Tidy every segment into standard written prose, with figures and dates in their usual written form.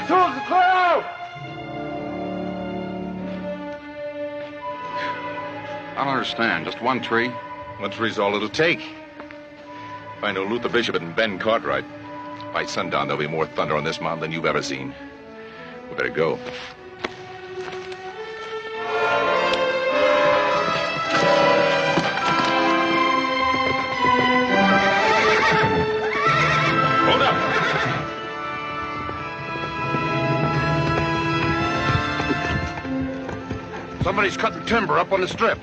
tools and clear out! I don't understand. Just one tree? One tree's all it'll take. If I know Luther Bishop and Ben Cartwright, by sundown there'll be more thunder on this mountain than you've ever seen. We better go. Hold up! Somebody's cutting timber up on the strip.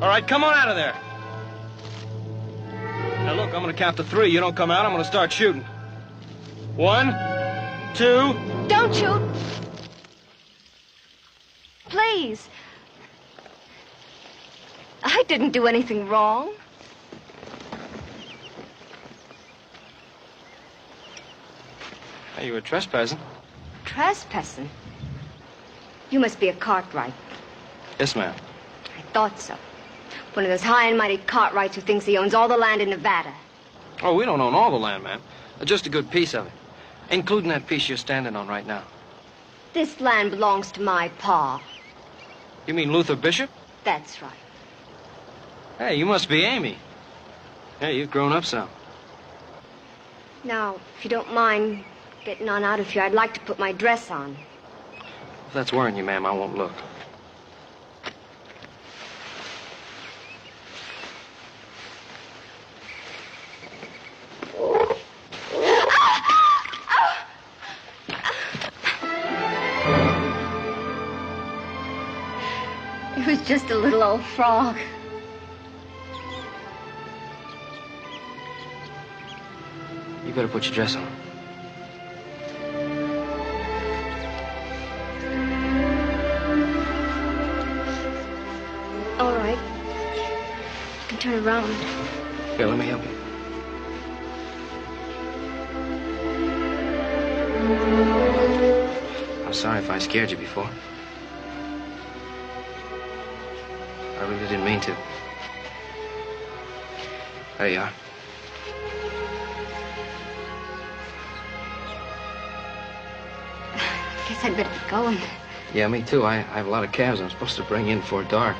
All right, come on out of there. Now, look, I'm going to count to 3. You don't come out, I'm going to start shooting. 1, 2... Don't shoot. Please. I didn't do anything wrong. Hey, you were trespassing. Trespassing? You must be a Cartwright. Yes, ma'am. I thought so. One of those high and mighty Cartwrights who thinks he owns all the land in Nevada. Oh, we don't own all the land, ma'am. Just a good piece of it. Including that piece you're standing on right now. This land belongs to my pa. You mean Luther Bishop? That's right. Hey, you must be Amy. Hey, you've grown up some. Now, if you don't mind getting on out of here, I'd like to put my dress on. If that's worrying you, ma'am, I won't look. It was just a little old frog. You better put your dress on. All right. You can turn around. Here, let me help you. I'm sorry if I scared you before. I really didn't mean to. There you are. Guess I'd better be going. Yeah, me too. I have a lot of calves I'm supposed to bring in before dark.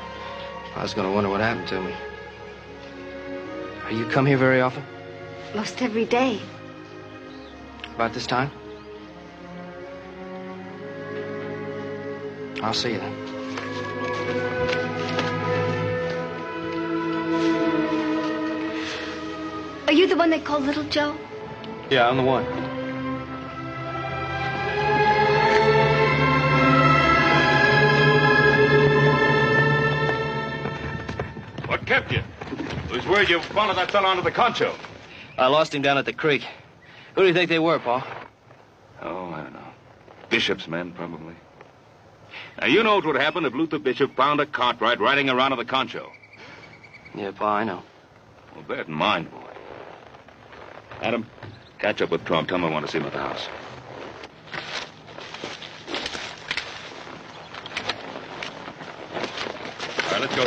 I was going to wonder what happened to me. You come here very often? Most every day. About this time? I'll see you then. Are you the one they call Little Joe? Yeah, I'm the one. What kept you? Who's word you followed that fellow onto the concho? I lost him down at the creek. Who do you think they were, Paul? Oh, I don't know. Bishop's men, probably. Now, you know what would happen if Luther Bishop found a Cartwright riding around on the concho. Yeah, Pa, I know. Well, bear it in mind, boy. Adam, catch up with Trump. Tell him I want to see him at the house. All right, let's go.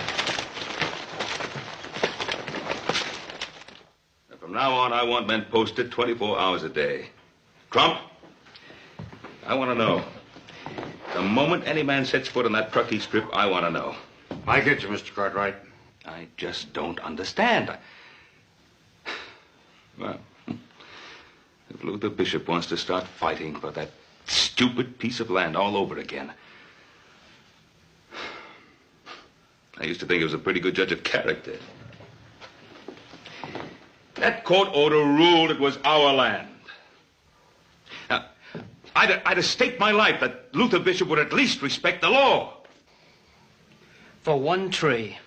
And from now on, I want men posted 24 hours a day. Trump, I want to know. The moment any man sets foot on that Truckee Strip, I want to know. I get you, Mr. Cartwright. I just don't understand. Well, if Luther Bishop wants to start fighting for that stupid piece of land all over again. I used to think he was a pretty good judge of character. That court order ruled it was our land. Now, I'd have staked my life that Luther Bishop would at least respect the law. For one tree.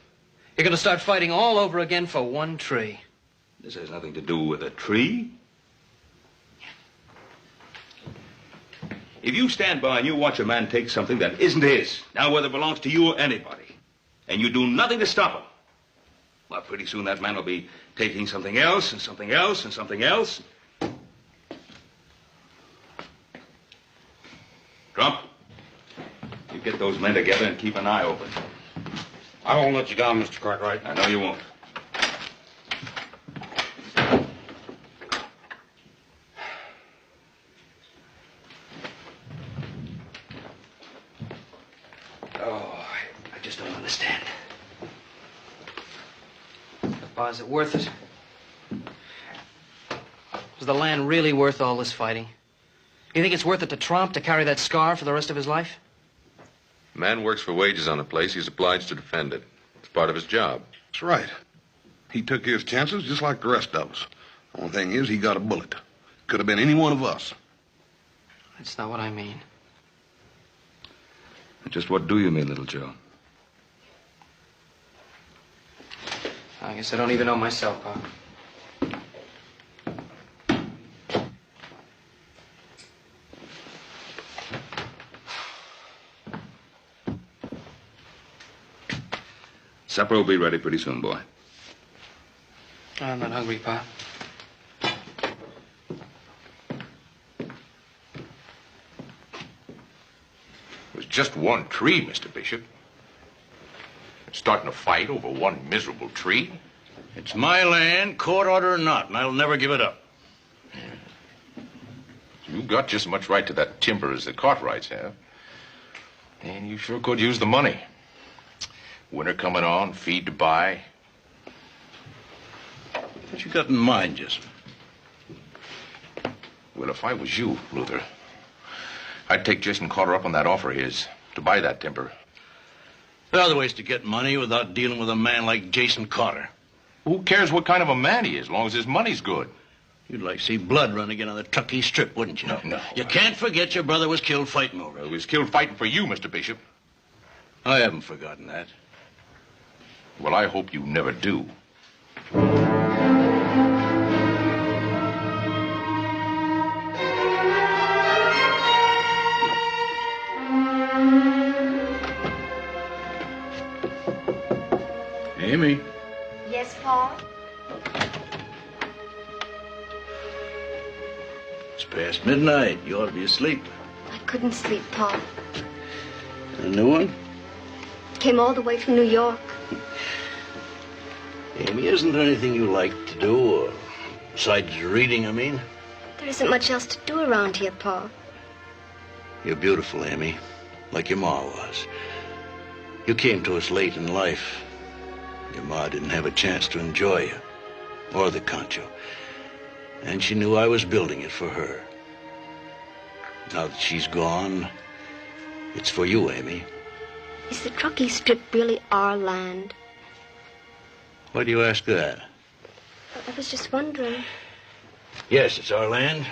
You're going to start fighting all over again for one tree. This has nothing to do with a tree. If you stand by and you watch a man take something that isn't his, now whether it belongs to you or anybody, and you do nothing to stop him, well, pretty soon that man will be taking something else and something else and something else. Trump, you get those men together and keep an eye open. I won't let you down, Mr. Cartwright. I know you won't. I just don't understand. Pa, is it worth it? Is the land really worth all this fighting? You think it's worth it to Trump to carry that scar for the rest of his life? Man works for wages on the place. He's obliged to defend it. It's part of his job. That's right. He took his chances just like the rest of us. Only thing is, he got a bullet. Could have been any one of us. That's not what I mean. Just what do you mean, little Joe? I guess I don't even know myself, Pa. Supper will be ready pretty soon, boy. I'm not hungry, Pa. It was just one tree, Mr. Bishop. Starting a fight over one miserable tree? It's my land, court order or not, and I'll never give it up. You got just as much right to that timber as the Cartwrights have. And you sure could use the money. Winter coming on, feed to buy. What you got in mind, Jason? Well, if I was you, Luther, I'd take Jason Carter up on that offer of his to buy that timber. There are other ways to get money without dealing with a man like Jason Carter. Who cares what kind of a man he is, as long as his money's good? You'd like to see blood run again on the Truckee Strip, wouldn't you? No. You can't forget your brother was killed fighting over Well, it. he was killed fighting for you, Mr. Bishop. I haven't forgotten that. Well, I hope you never do. Amy. Yes, Pa? It's past midnight. You ought to be asleep. I couldn't sleep, Pa. A new one? Came all the way from New York. Amy, isn't there anything you like to do, or besides reading, I mean? There isn't much else to do around here, Pa. You're beautiful, Amy, like your ma was. You came to us late in life. Your ma didn't have a chance to enjoy you, or the Concho. And she knew I was building it for her. Now that she's gone, it's for you, Amy. Is the Truckee Strip really our land? Why do you ask that? I was just wondering. Yes, it's our land.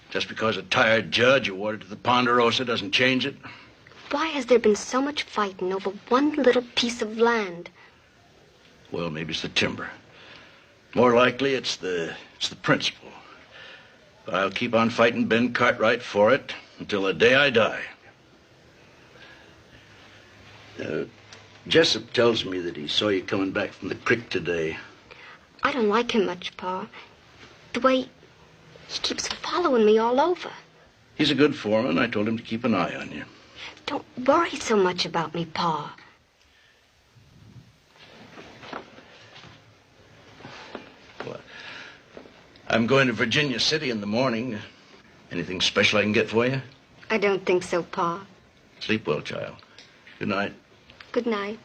Just because a tired judge awarded to the Ponderosa doesn't change it. Why has there been so much fighting over one little piece of land? Well, maybe it's the timber. More likely, it's the principle. I'll keep on fighting Ben Cartwright for it until the day I die. Jessup tells me that he saw you coming back from the creek today. I don't like him much, Pa. The way he keeps following me all over. He's a good foreman. I told him to keep an eye on you. Don't worry so much about me, Pa. Well, I'm going to Virginia City in the morning. Anything special I can get for you? I don't think so, Pa. Sleep well, child. Good night. Good night.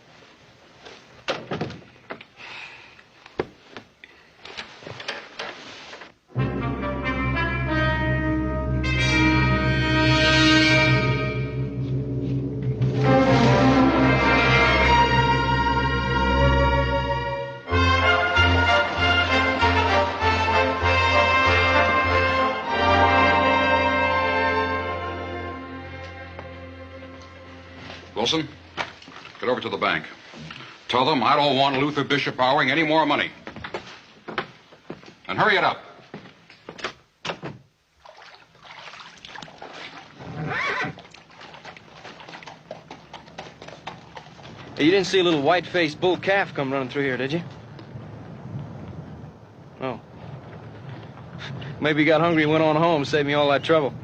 Wilson, get over to the bank. Tell them I don't want Luther Bishop borrowing any more money. And hurry it up. Hey, you didn't see a little white-faced bull calf come running through here, did you? Oh. Maybe he got hungry and went on home, saved me all that trouble.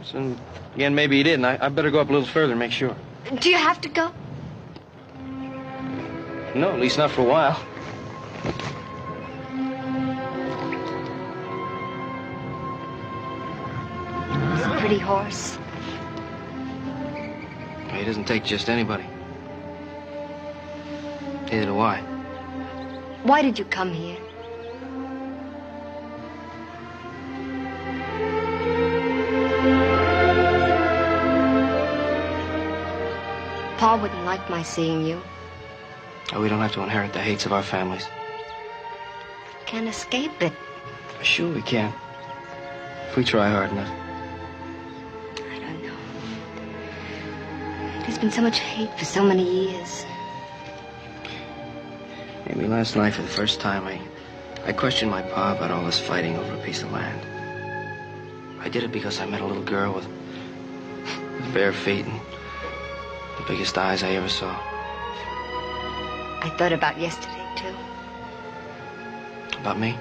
So, again, maybe he didn't. I better go up a little further and make sure. Do you have to go? No, at least not for a while. He's a pretty horse. He doesn't take just anybody. Neither do I. Why did you come here? Pa wouldn't like my seeing you. Oh, we don't have to inherit the hates of our families. Can't escape it. Sure we can. If we try hard enough. I don't know. There's been so much hate for so many years. Maybe last night for the first time I questioned my pa about all this fighting over a piece of land. I did it because I met a little girl with bare feet and the biggest eyes I ever saw. I thought about yesterday, too. About me?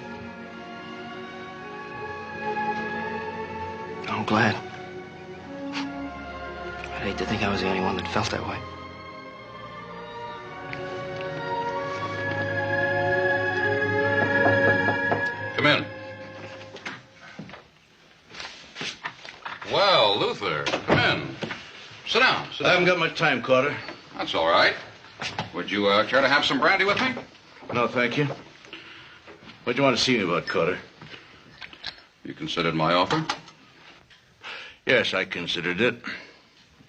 Oh, I'm glad. I'd hate to think I was the only one that felt that way. Come in. Well, Luther, come in. Sit down. Sit I down. haven't got much time, Carter. That's all right. Would you care to have some brandy with me? No, thank you. What'd you want to see me about, Carter? You considered my offer? Yes, I considered it.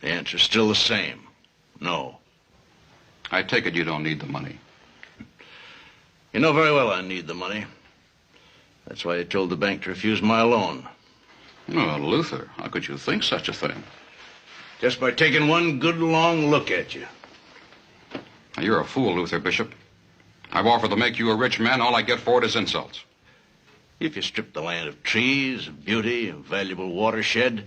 The answer's still the same. No. I take it you don't need the money. You know very well I need the money. That's why I told the bank to refuse my loan. Oh, Luther, how could you think such a thing? Just by taking one good long look at you. Now, you're a fool, Luther Bishop. I've offered to make you a rich man. All I get for it is insults. If you strip the land of trees, of beauty, of valuable watershed,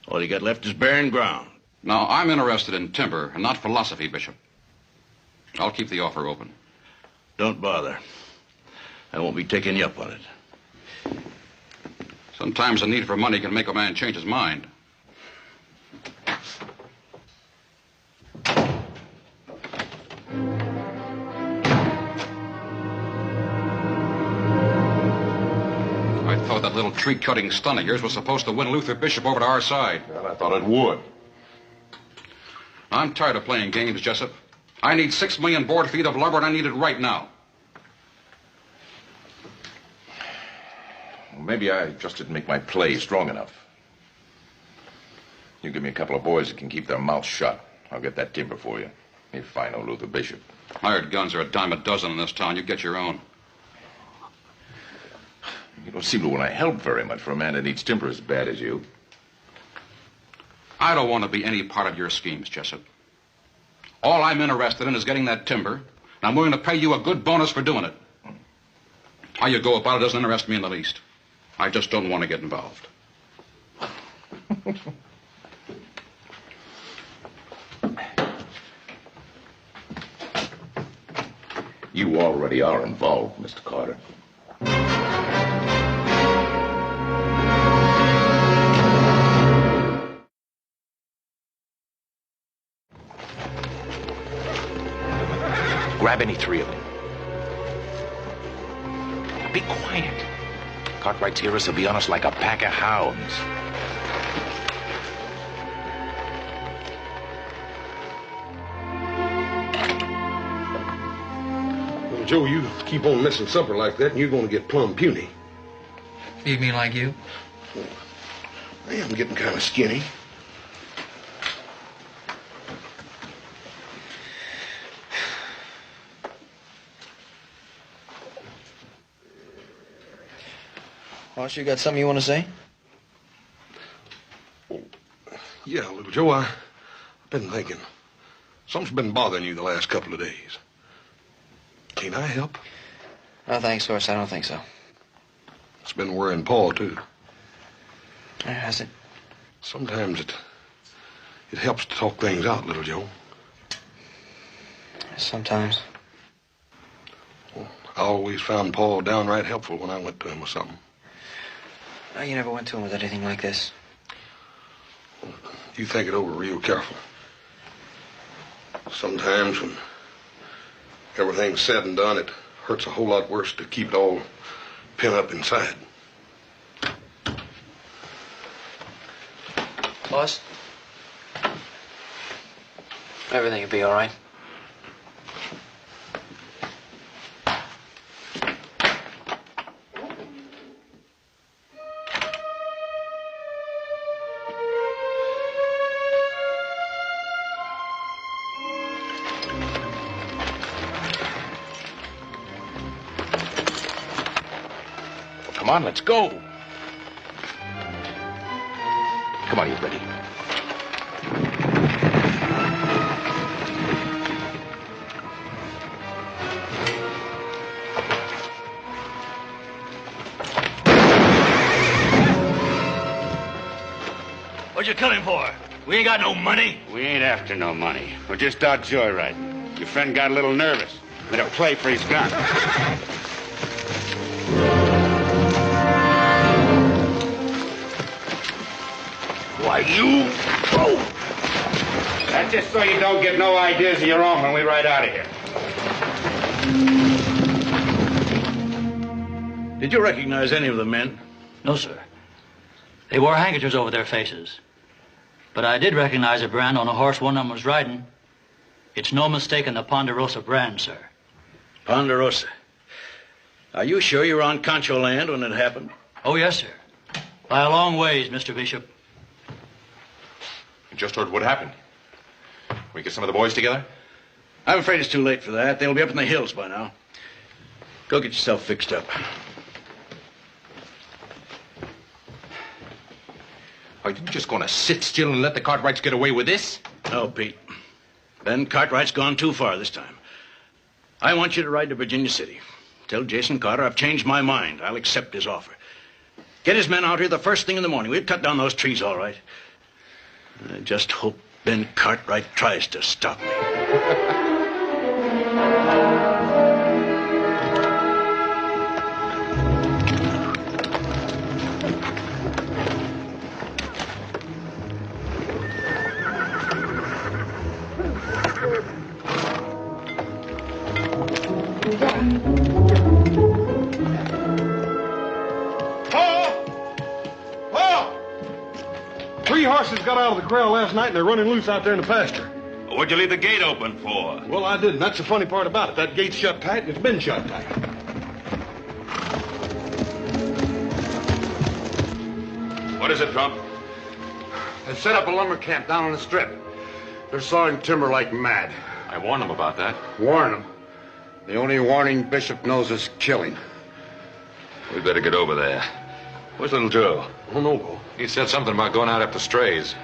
all you got left is barren ground. Now, I'm interested in timber and not philosophy, Bishop. I'll keep the offer open. Don't bother. I won't be taking you up on it. Sometimes the need for money can make a man change his mind. I thought that little tree-cutting stunt of yours was supposed to win Luther Bishop over to our side. Well, I thought it would. I'm tired of playing games, Jessup. I need 6 million board feet of lumber, and I need it right now. Well, maybe I just didn't make my play strong enough. You give me a couple of boys that can keep their mouths shut. I'll get that timber for you. If I know Luther Bishop. Hired guns are a dime a dozen in this town. You get your own. You don't seem to want to help very much for a man that needs timber as bad as you. I don't want to be any part of your schemes, Jessup. All I'm interested in is getting that timber, and I'm willing to pay you a good bonus for doing it. How you go about it doesn't interest me in the least. I just don't want to get involved. You already are involved, Mr. Carter. Grab any three of them. Be quiet. Cartwright's hearers will be on us like a pack of hounds. Well, Joe, you keep on missing supper like that, and you're going to get plumb puny. You mean like you? I am getting kind of skinny. Boss, you got something you want to say? Yeah, little Joe, I've been thinking. Something's been bothering you the last couple of days. Can't I help? No, thanks, Horace. I don't think so. It's been worrying Paul, too. Has it? Sometimes it helps to talk things out, little Joe. Sometimes. Well, I always found Paul downright helpful when I went to him with something. No, you never went to him with anything like this. You think it over real careful. Sometimes when everything's said and done, it hurts a whole lot worse to keep it all pent up inside. Boss? Everything will be all right. Come on, let's go. Come on, you ready? What you coming for? We ain't got no money. We ain't after no money. We're just out joyriding. Your friend got a little nervous. Made a play for his gun. Why, you... Oh! That's just so you don't get no ideas of your own when we ride out of here. Did you recognize any of the men? No, sir. They wore handkerchiefs over their faces. But I did recognize a brand on a horse one of them was riding. It's no mistaking the Ponderosa brand, sir. Ponderosa. Are you sure you were on Concho land when it happened? Oh, yes, sir. By a long ways, Mr. Bishop. You just heard what happened. We get some of the boys together? I'm afraid it's too late for that. They'll be up in the hills by now. Go get yourself fixed up. Are you just going to sit still and let the Cartwrights get away with this? No, Pete. Ben Cartwright's gone too far this time. I want you to ride to Virginia City. Tell Jason Carter I've changed my mind. I'll accept his offer. Get his men out here the first thing in the morning. We'll cut down those trees, all right. I just hope Ben Cartwright tries to stop me. Three horses got out of the corral last night, and they're running loose out there in the pasture. What'd you leave the gate open for? Well, I didn't. That's the funny part about it. That gate's shut tight, and it's been shut tight. What is it, Trump? They set up a lumber camp down on the strip. They're sawing timber like mad. I warned them about that. Warn them. The only warning Bishop knows is killing. We'd better get over there. Where's little Joe? Oh, no, Bo. He said something about going out after strays.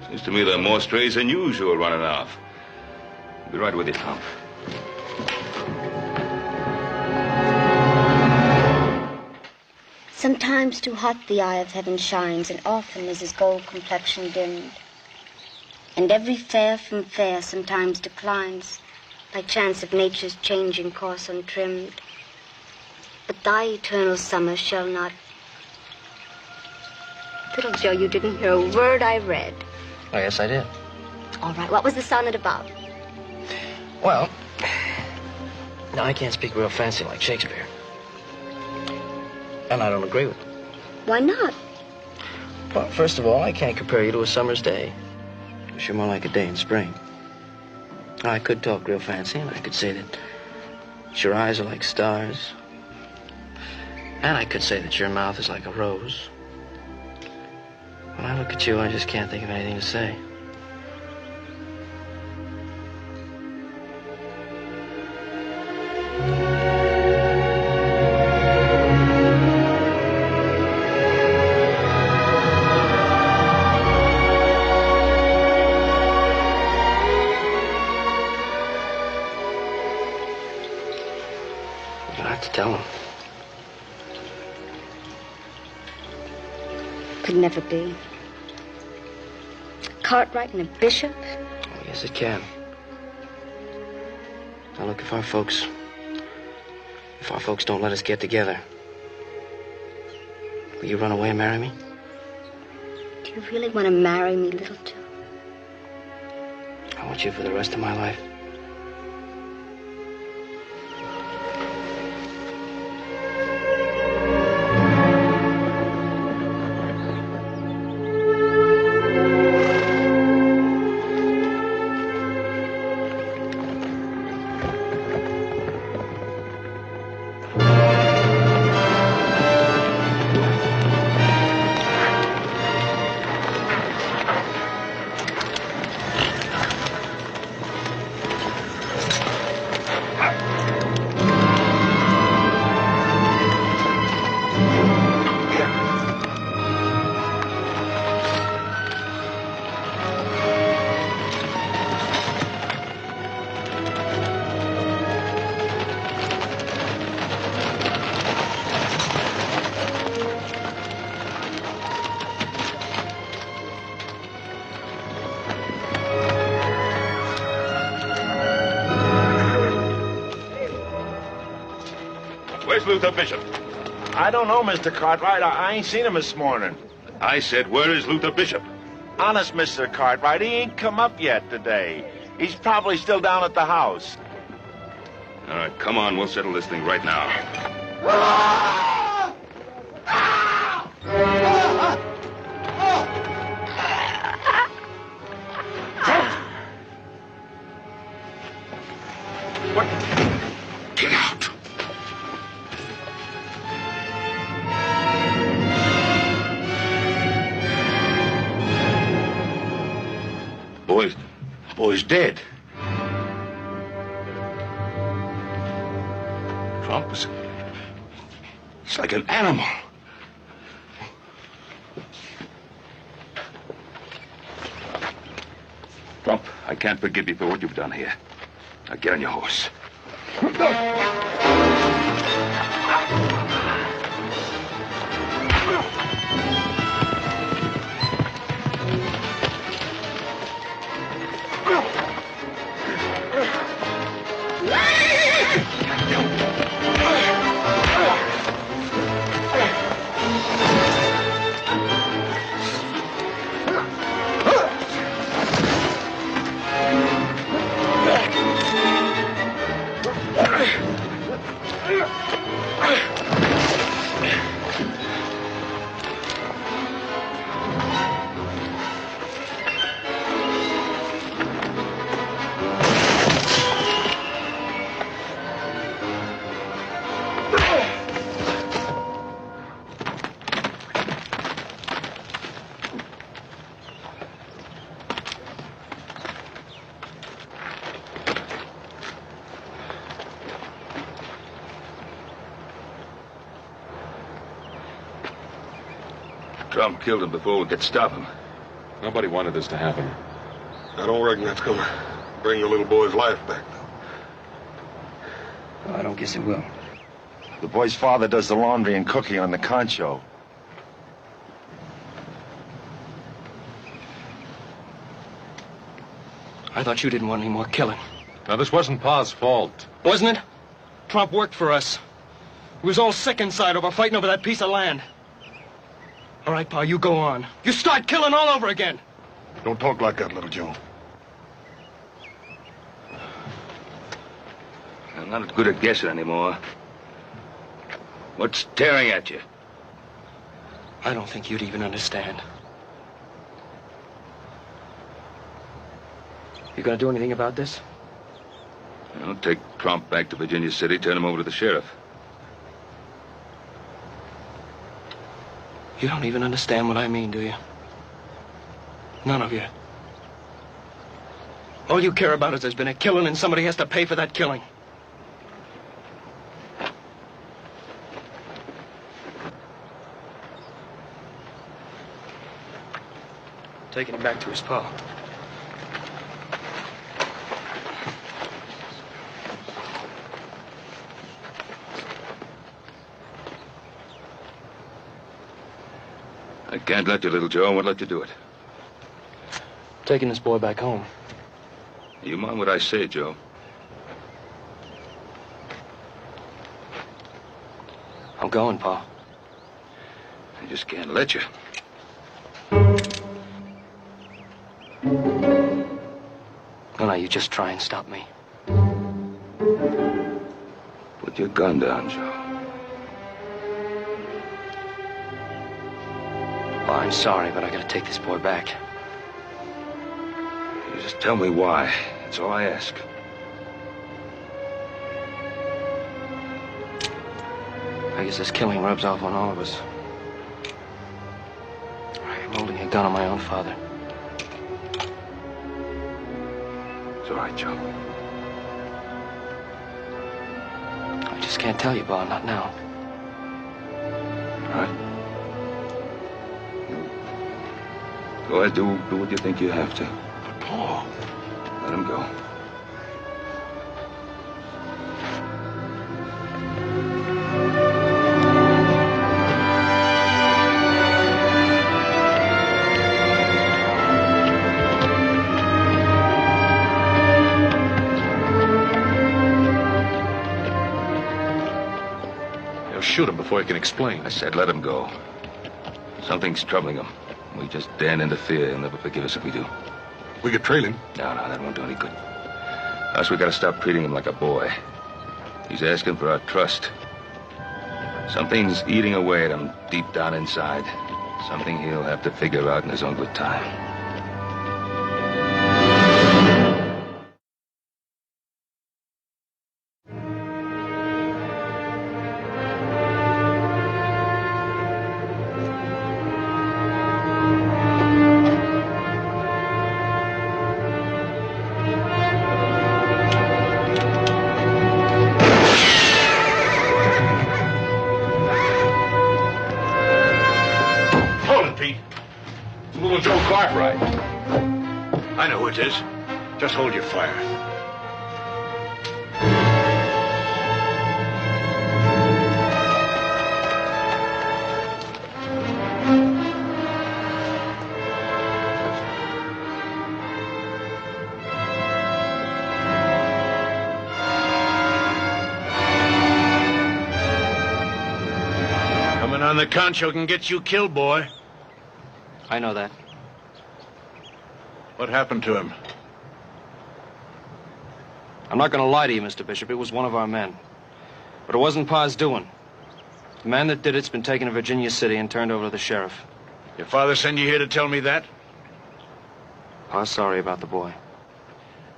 Seems to me there are more strays than usual running off. I'll be right with you, Tom. Sometimes too hot the eye of heaven shines, and often is his gold complexion dimmed. And every fair from fair sometimes declines, by chance of nature's changing course untrimmed. But thy eternal summer shall not. Little Joe, you didn't hear a word I read. Oh, yes, I did. All right, what was the sonnet about? Well, now I can't speak real fancy like Shakespeare. And I don't agree with him. Why not? Well, first of all, I can't compare you to a summer's day. You're more like a day in spring. Now, I could talk real fancy, and I could say that your eyes are like stars. And I could say that your mouth is like a rose. When I look at you, I just can't think of anything to say. You don't have to tell him. Could never be. Cartwright and a bishop? Oh, yes, it can. Now, look, if our folks don't let us get together, will you run away and marry me? Do you really want to marry me, little Joe? I want you for the rest of my life. Where's Luther Bishop? I don't know, Mr. Cartwright. I ain't seen him this morning. I said, where is Luther Bishop? Honest, Mr. Cartwright, he ain't come up yet today. He's probably still down at the house. All right, come on. We'll settle this thing right now. What? Get out. Boy's dead. Trump is... It's like an animal. Trump, I can't forgive you for what you've done here. Now get on your horse. Trump killed him before we could stop him. Nobody wanted this to happen. I don't reckon that's gonna bring the little boy's life back, though. Well, I don't guess it will. The boy's father does the laundry and cooking on the concho. I thought you didn't want any more killing. Now, this wasn't Pa's fault. Wasn't it? Trump worked for us. He was all sick inside over fighting over that piece of land. All right, Pa, you go on. You start killing all over again. Don't talk like that, Little Joe. I'm not good at guessing anymore. What's tearing at you? I don't think you'd even understand. You gonna do anything about this? I'll take Trump back to Virginia City, turn him over to the sheriff. You don't even understand what I mean, do you? None of you. All you care about is there's been a killing and somebody has to pay for that killing. Taking him back to his pa. I can't let you, Little Joe. I won't let you do it. Taking this boy back home. You mind what I say, Joe? I'm going, Pa. I just can't let you. No, no, you just try and stop me. Put your gun down, Joe. Well, I'm sorry, but I gotta take this boy back. You just tell me why. That's all I ask. I guess this killing rubs off on all of us. I'm holding a gun on my own father. It's all right, Joe. I just can't tell you, Pa, not now. All right. Go ahead, do what you think you have to. But, Pa... Let him go. They'll shoot him before he can explain. I said let him go. Something's troubling him. We just daren't interfere. He'll never forgive us if we do. We could trail him. No, that won't do any good. Us, we gotta stop treating him like a boy. He's asking for our trust. Something's eating away at him deep down inside. Something he'll have to figure out in his own good time. Little Joe Cartwright. I know who it is. Just hold your fire. Coming on the concho can get you killed, boy. I know that. What happened to him? I'm not going to lie to you, Mr. Bishop. It was one of our men. But it wasn't Pa's doing. The man that did it's been taken to Virginia City and turned over to the sheriff. Your father send you here to tell me that? Pa's sorry about the boy.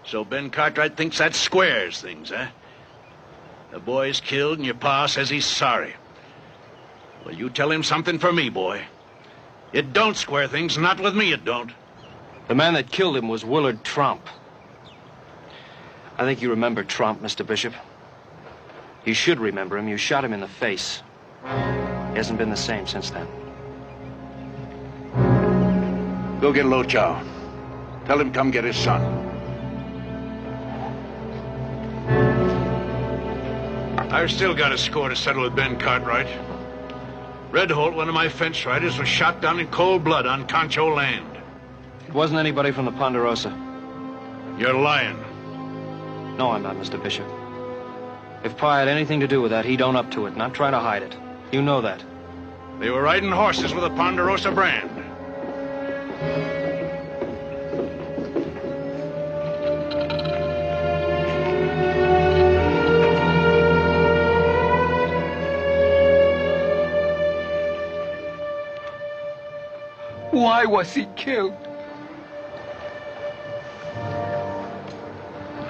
So Ben Cartwright thinks that squares things, huh? The boy's killed and your pa says he's sorry. Well, you tell him something for me, boy. It don't square things, not with me it don't. The man that killed him was Willard Trump. I think you remember Trump, Mr. Bishop. You should remember him. You shot him in the face. He hasn't been the same since then. Go get Lo Chow. Tell him come get his son. I've still got a score to settle with Ben Cartwright. Red Holt, one of my fence riders, was shot down in cold blood on Concho land. It wasn't anybody from the Ponderosa. You're lying. No, I'm not, Mr. Bishop. If Pa had anything to do with that, he'd own up to it, not try to hide it. You know that. They were riding horses with a Ponderosa brand. Why was he killed?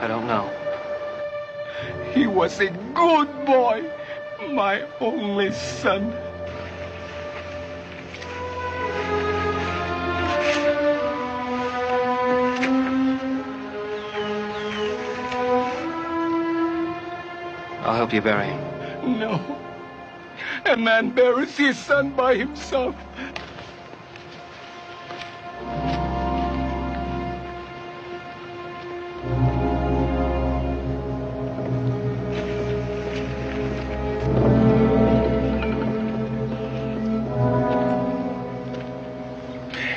I don't know. He was a good boy, my only son. I'll help you bury him. No. A man buries his son by himself.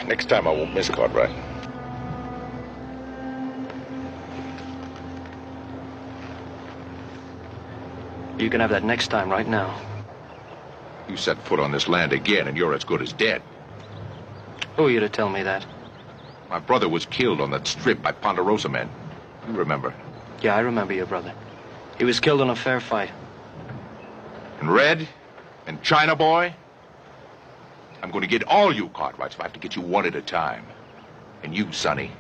Next time I won't miss Cartwright. You can have that next time right now. You set foot on this land again, and you're as good as dead. Who are you to tell me that? My brother was killed on that strip by Ponderosa men. You remember? Yeah, I remember your brother. He was killed in a fair fight. And Red? And China Boy? I'm going to get all you Cartwrights if I have to get you one at a time. And you, Sonny,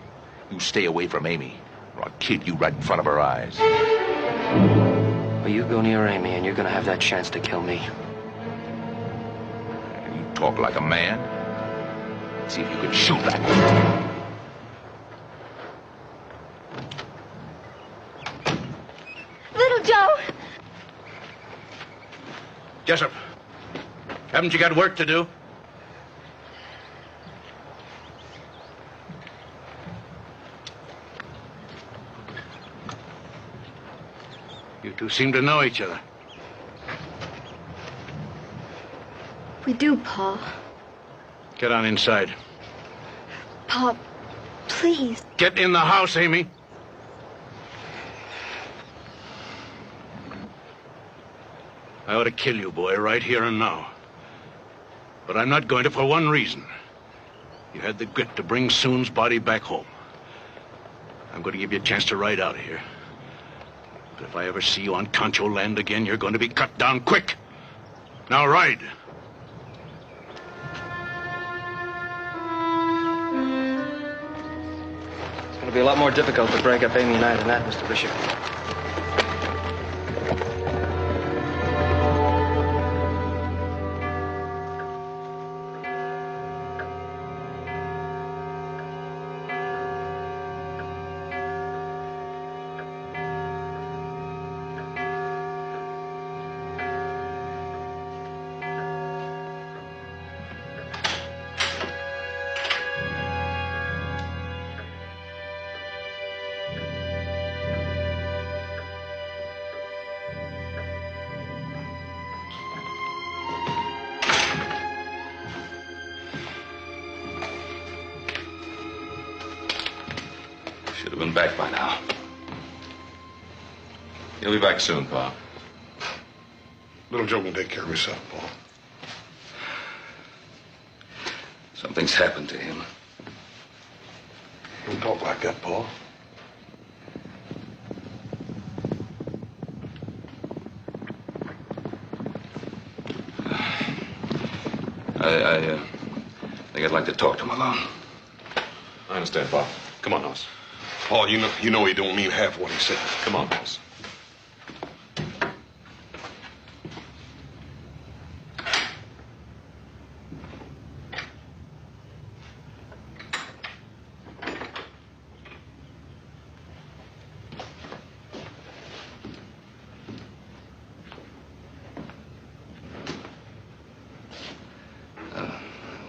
you stay away from Amy, or I'll kill you right in front of her eyes. Well, you go near Amy, and you're going to have that chance to kill me. You talk like a man. See if you can shoot that one. Little Joe! Jessup, haven't you got work to do? You two seem to know each other. We do, Pa. Get on inside. Pa, please. Get in the house, Amy. I ought to kill you, boy, right here and now. But I'm not going to for one reason. You had the grit to bring Soon's body back home. I'm going to give you a chance to ride out of here. But if I ever see you on Concho land again, you're going to be cut down quick. Now ride. It's going to be a lot more difficult to break up Amy and I than that, Mr. Bishop. Should have been back by now. He'll be back soon, Pa. Little Joe can take care of himself, Paul. Something's happened to him. Don't talk like that, Paul. I think I'd like to talk to him alone. I understand, Pa. Come on, Hoss. Paul, you know he don't mean half what he said. Come on, Hoss.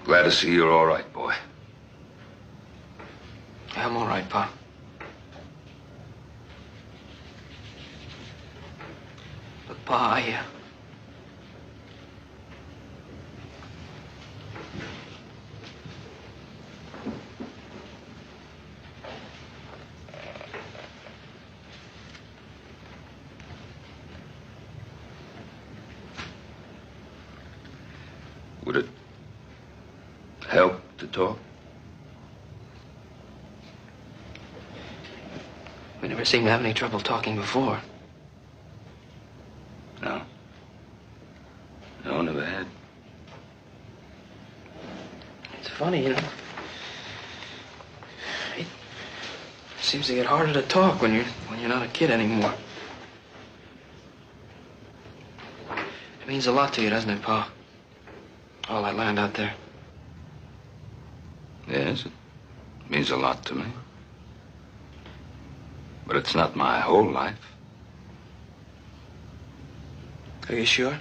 Glad to see you're all right, boy. Yeah, I'm all right, Pa. But, Pa, Would it help to talk? We never seemed to have any trouble talking before. No. No, never had. It's funny, you know. It seems to get harder to talk when you're not a kid anymore. It means a lot to you, doesn't it, Pa? All that land out there. Yes, it means a lot to me. But it's not my whole life. Are you sure?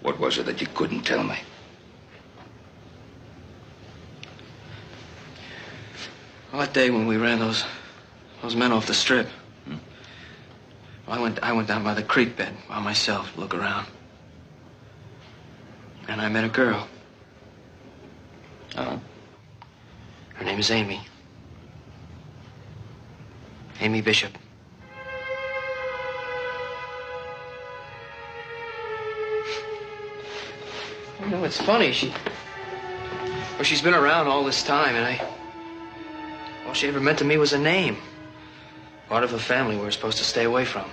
What was it that you couldn't tell me? Well, that day when we ran those men off the strip. Well, I went down by the creek bed by myself to look around. And I met a girl. Oh? Her name is Amy. Amy Bishop. You know, it's funny. She's been around all this time, and all she ever meant to me was a name. Part of a family we're supposed to stay away from.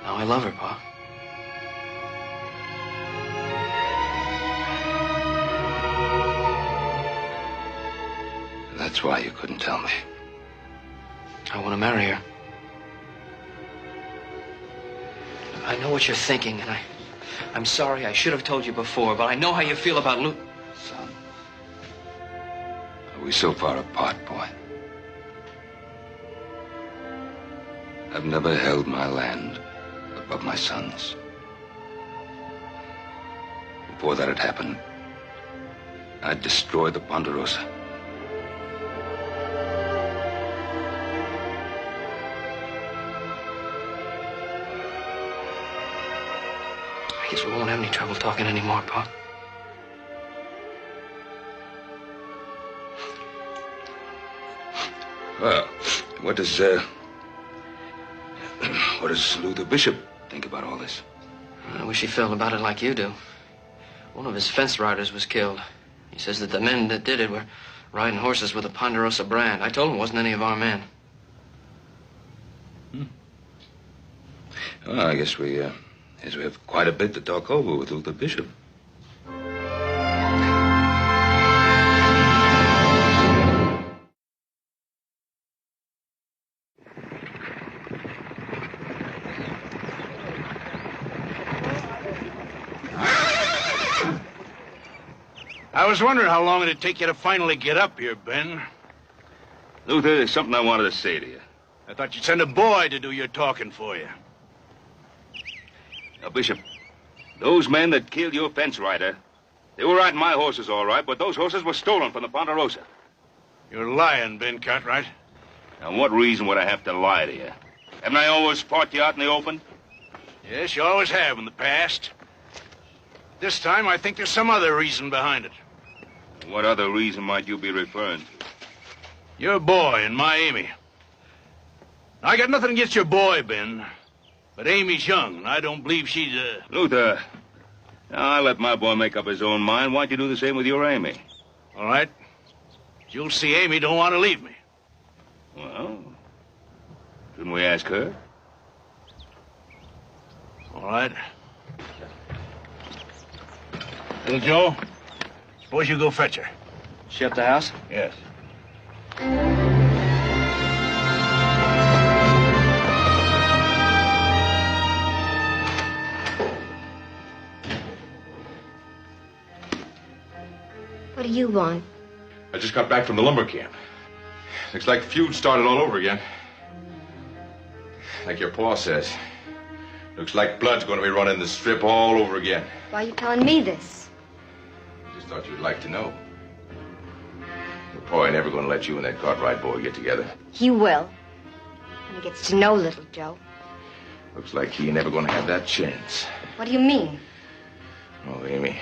Now I love her, Pa. That's why you couldn't tell me. I want to marry her. I know what you're thinking, and I'm sorry I should have told you before, but I know how you feel about Luke. Son, are we so far apart, boy? I've never held my land above my son's. Before that had happened, I'd destroyed the Ponderosa. I guess we won't have any trouble talking anymore, Pa. Well, what does Luther Bishop think about all this? I wish he felt about it like you do. One of his fence riders was killed. He says that the men that did it were riding horses with a Ponderosa brand. I told him it wasn't any of our men. Well, I guess we have quite a bit to talk over with Luther Bishop. I was wondering how long it'd take you to finally get up here, Ben. Luther, there's something I wanted to say to you. I thought you'd send a boy to do your talking for you. Now, Bishop, those men that killed your fence rider, they were riding my horses all right, but those horses were stolen from the Ponderosa. You're lying, Ben Cartwright. Now, what reason would I have to lie to you? Haven't I always fought you out in the open? Yes, you always have in the past. This time, I think there's some other reason behind it. What other reason might you be referring to? Your boy and my Amy. I got nothing against your boy, Ben. But Amy's young, and I don't believe she's Luther, I'll let my boy make up his own mind. Why don't you do the same with your Amy? All right. You'll see Amy don't want to leave me. Well, shouldn't we ask her? All right. Little Joe, suppose you go fetch her. She at the house? Yes. What do you want? I just got back from the lumber camp. Looks like feud started all over again. Like your pa says. Looks like blood's going to be running the strip all over again. Why are you telling me this? I just thought you'd like to know. Your pa ain't never going to let you and that Cartwright boy get together. He will. When he gets to know little Joe. Looks like he ain't never going to have that chance. What do you mean? Oh, Amy,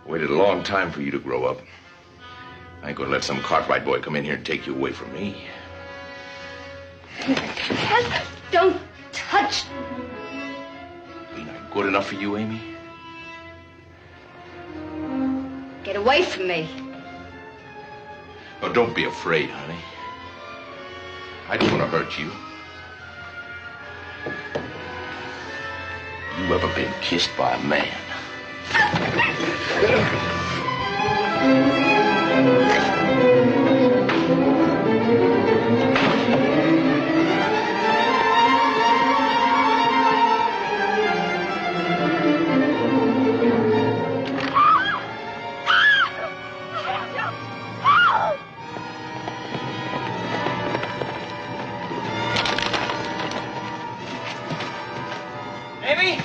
waited a long time for you to grow up. I ain't gonna let some Cartwright boy come in here and take you away from me. Don't touch. Ain't I good enough for you, Amy? Get away from me. Oh, don't be afraid, honey. I don't want to hurt you. You ever been kissed by a man? Amy?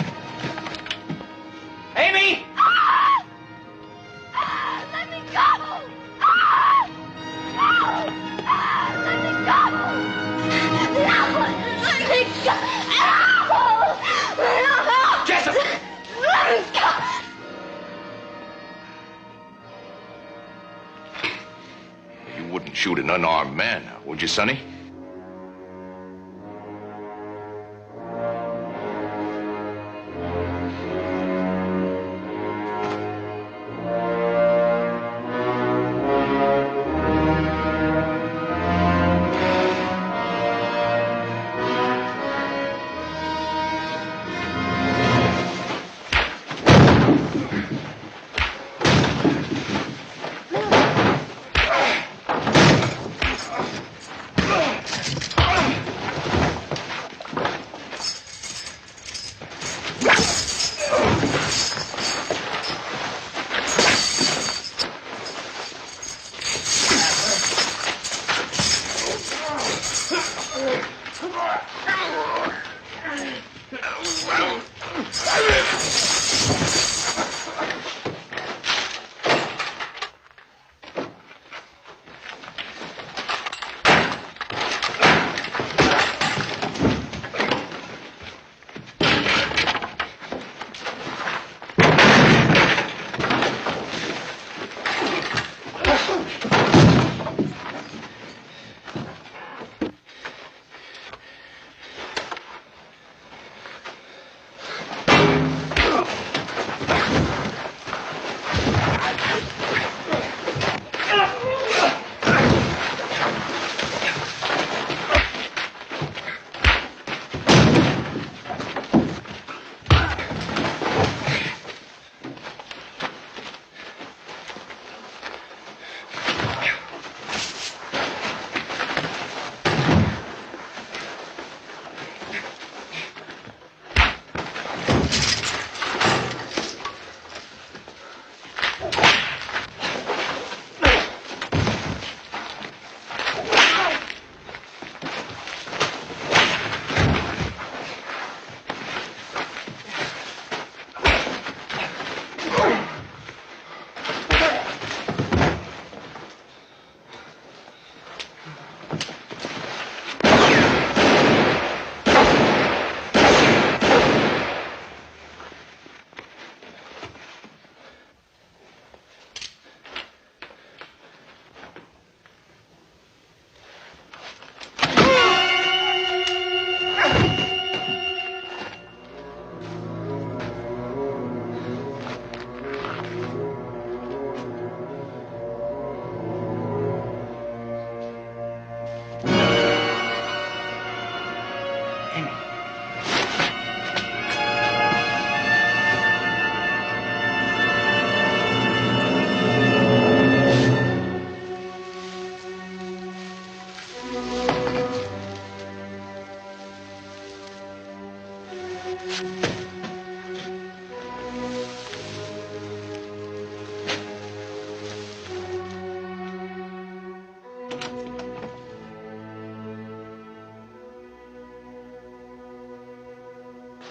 Amy! Let me go! No! Let me go! No! Let me go! No! Jessup! Let me go! You wouldn't shoot an unarmed man, would you, Sonny?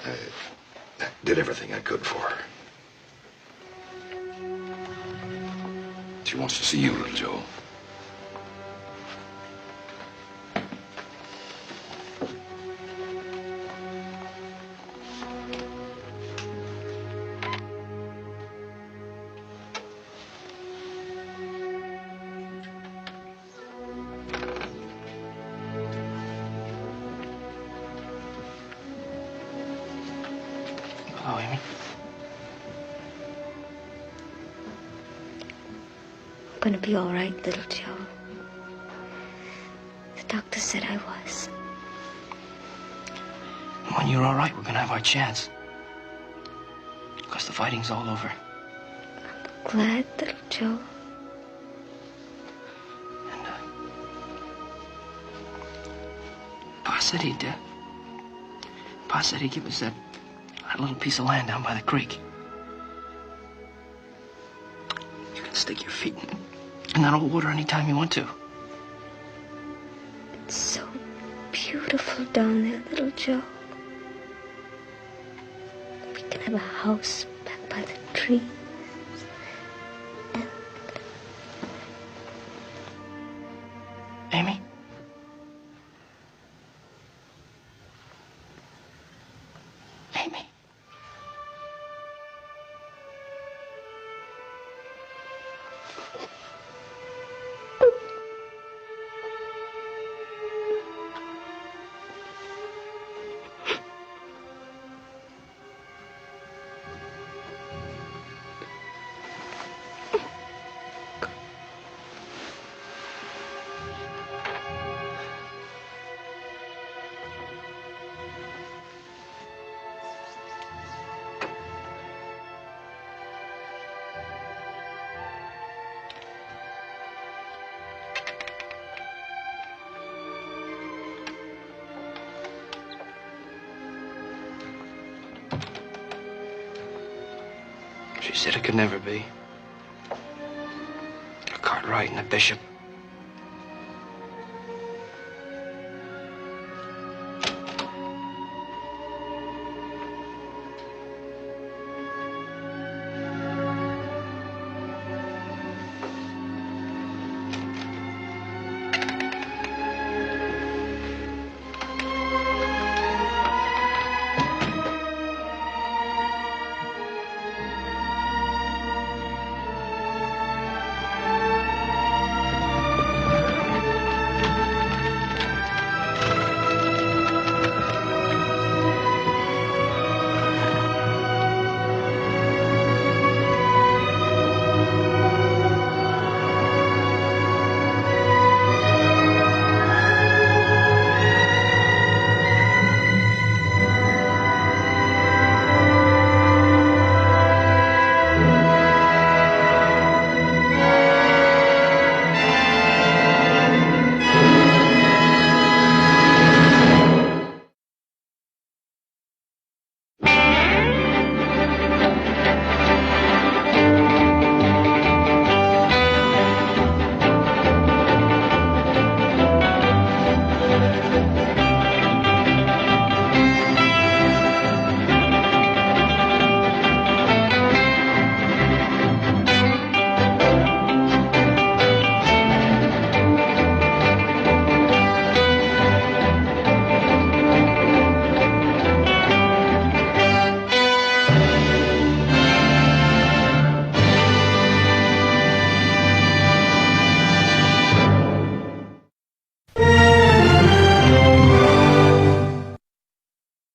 I did everything I could for her. She wants to see you, little Joe. Hello, Amy. I'm gonna be all right, little Joe. The doctor said I was. And when you're all right, we're gonna have our chance. Because the fighting's all over. Glad, little Joe. And, Pa said he'd give us that little piece of land down by the creek. You can stick your feet in that old water anytime you want to. It's so beautiful down there, little Joe. We can have a house back by the tree. Amy? Amy? She said it could never be. A Cartwright and a bishop.